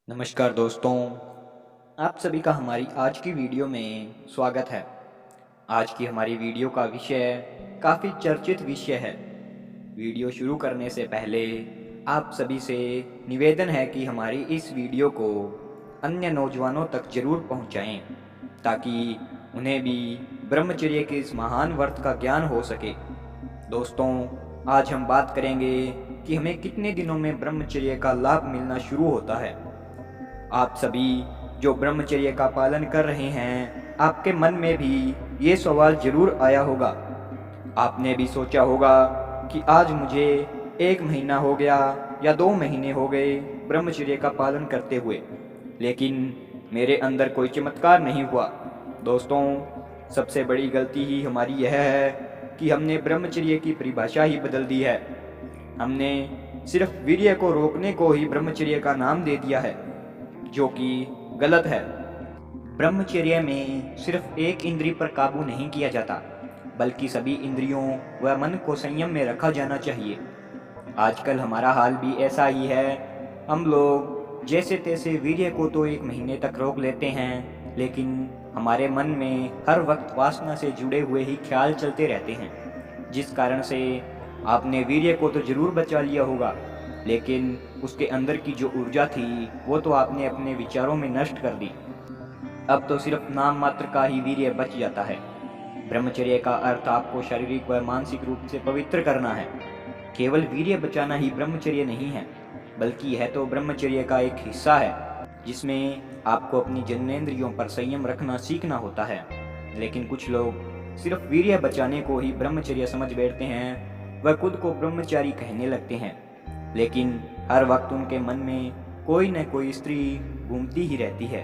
नमस्कार दोस्तों, आप सभी का हमारी आज की वीडियो में स्वागत है। आज की हमारी वीडियो का विषय काफ़ी चर्चित विषय है। वीडियो शुरू करने से पहले आप सभी से निवेदन है कि हमारी इस वीडियो को अन्य नौजवानों तक ज़रूर पहुंचाएं, ताकि उन्हें भी ब्रह्मचर्य के इस महान व्रत का ज्ञान हो सके। दोस्तों, आज हम बात करेंगे कि हमें कितने दिनों में ब्रह्मचर्य का लाभ मिलना शुरू होता है। आप सभी जो ब्रह्मचर्य का पालन कर रहे हैं, आपके मन में भी ये सवाल जरूर आया होगा। आपने भी सोचा होगा कि आज मुझे 1 महीना हो गया या 2 महीने हो गए ब्रह्मचर्य का पालन करते हुए, लेकिन मेरे अंदर कोई चमत्कार नहीं हुआ। दोस्तों, सबसे बड़ी गलती ही हमारी यह है कि हमने ब्रह्मचर्य की परिभाषा ही बदल दी है। हमने सिर्फ वीर्य को रोकने को ही ब्रह्मचर्य का नाम दे दिया है, जो कि गलत है। ब्रह्मचर्य में सिर्फ एक इंद्रिय पर काबू नहीं किया जाता, बल्कि सभी इंद्रियों व मन को संयम में रखा जाना चाहिए। आजकल हमारा हाल भी ऐसा ही है। हम लोग जैसे तैसे वीर्य को तो 1 महीने तक रोक लेते हैं, लेकिन हमारे मन में हर वक्त वासना से जुड़े हुए ही ख्याल चलते रहते हैं, जिस कारण से आपने वीर्य को तो जरूर बचा लिया होगा, लेकिन उसके अंदर की जो ऊर्जा थी वो तो आपने अपने विचारों में नष्ट कर दी। अब तो सिर्फ नाम मात्र का ही वीर्य बच जाता है। ब्रह्मचर्य का अर्थ आपको शारीरिक व मानसिक रूप से पवित्र करना है। केवल वीर्य बचाना ही ब्रह्मचर्य नहीं है, बल्कि यह तो ब्रह्मचर्य का एक हिस्सा है, जिसमें आपको अपनी जन्नेंद्रियों पर संयम रखना सीखना होता है। लेकिन कुछ लोग सिर्फ वीर्य बचाने को ही ब्रह्मचर्य समझ बैठते हैं, वह खुद को ब्रह्मचारी कहने लगते हैं, लेकिन हर वक्त उनके मन में कोई न कोई स्त्री घूमती ही रहती है।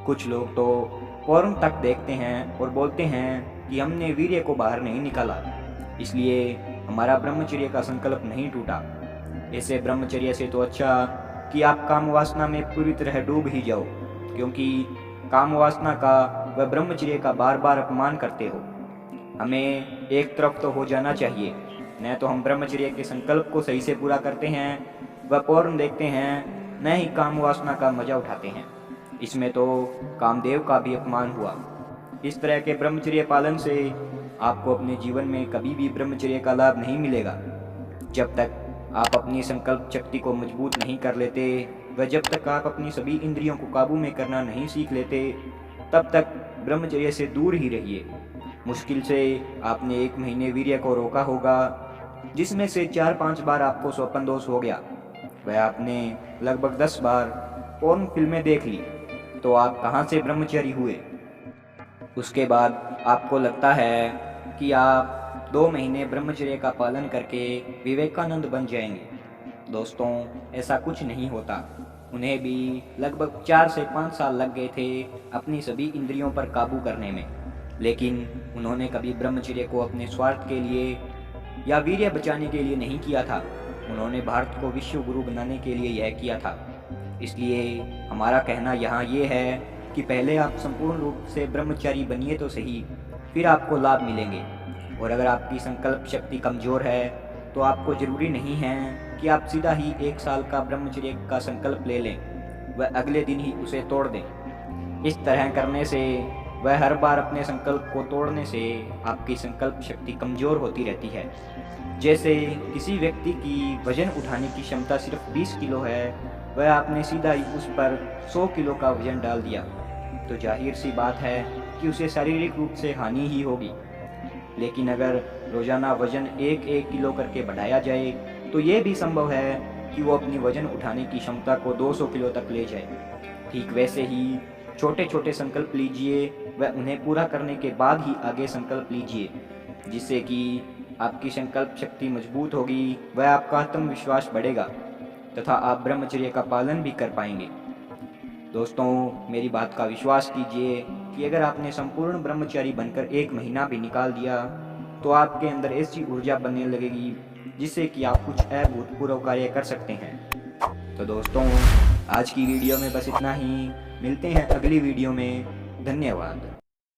कुछ लोग तो पोर्न तक देखते हैं और बोलते हैं कि हमने वीर्य को बाहर नहीं निकाला, इसलिए हमारा ब्रह्मचर्य का संकल्प नहीं टूटा। ऐसे ब्रह्मचर्य से तो अच्छा कि आप काम वासना में पूरी तरह डूब ही जाओ, क्योंकि काम वासना का व ब्रह्मचर्य का बार बार अपमान करते हो। हमें एक तरफ तो हो जाना चाहिए, न तो हम ब्रह्मचर्य के संकल्प को सही से पूरा करते हैं व पोर्न देखते हैं, न ही काम वासना का मजा उठाते हैं। इसमें तो कामदेव का भी अपमान हुआ। इस तरह के ब्रह्मचर्य पालन से आपको अपने जीवन में कभी भी ब्रह्मचर्य का लाभ नहीं मिलेगा। जब तक आप अपनी संकल्प शक्ति को मजबूत नहीं कर लेते व जब तक आप अपनी सभी इंद्रियों को काबू में करना नहीं सीख लेते, तब तक ब्रह्मचर्य से दूर ही रहिए। मुश्किल से आपने 1 महीने वीर्य को रोका होगा, जिसमें से 4-5 बार आपको स्वप्न दोष हो गया, वह आपने लगभग 10 बार पोर्न फिल्में देख ली, तो आप कहाँ से ब्रह्मचारी हुए। उसके बाद आपको लगता है कि आप 2 महीने ब्रह्मचर्य का पालन करके विवेकानंद बन जाएंगे। दोस्तों, ऐसा कुछ नहीं होता। उन्हें भी लगभग 4 से 5 साल लग गए थे अपनी सभी इंद्रियों पर काबू करने में, लेकिन उन्होंने कभी ब्रह्मचर्य को अपने स्वार्थ के लिए या वीर्य बचाने के लिए नहीं किया था। उन्होंने भारत को विश्व गुरु बनाने के लिए यह किया था। इसलिए हमारा कहना यहाँ ये है कि पहले आप संपूर्ण रूप से ब्रह्मचारी बनिए तो सही, फिर आपको लाभ मिलेंगे। और अगर आपकी संकल्प शक्ति कमज़ोर है तो आपको ज़रूरी नहीं है कि आप सीधा ही 1 साल का ब्रह्मचर्य का संकल्प ले लें व अगले दिन ही उसे तोड़ दें। इस तरह करने से वह हर बार अपने संकल्प को तोड़ने से आपकी संकल्प शक्ति कमज़ोर होती रहती है। जैसे किसी व्यक्ति की वजन उठाने की क्षमता सिर्फ 20 किलो है, वह आपने सीधा ही उस पर 100 किलो का वजन डाल दिया, तो जाहिर सी बात है कि उसे शारीरिक रूप से हानि ही होगी। लेकिन अगर रोजाना वजन 1-1 किलो करके बढ़ाया जाए, तो ये भी संभव है कि वो अपनी वजन उठाने की क्षमता को 200 किलो तक ले जाए। ठीक वैसे ही छोटे छोटे संकल्प लीजिए व उन्हें पूरा करने के बाद ही आगे संकल्प लीजिए, जिससे कि आपकी संकल्प शक्ति मजबूत होगी व आपका आत्मविश्वास बढ़ेगा तथा आप ब्रह्मचर्य का पालन भी कर पाएंगे। दोस्तों, मेरी बात का विश्वास कीजिए कि अगर आपने संपूर्ण ब्रह्मचारी बनकर 1 महीना भी निकाल दिया, तो आपके अंदर ऐसी ऊर्जा बनने लगेगी जिससे कि आप कुछ अभूतपूर्व कार्य कर सकते हैं। तो दोस्तों, आज की वीडियो में बस इतना ही। मिलते हैं अगली वीडियो में। धन्यवाद।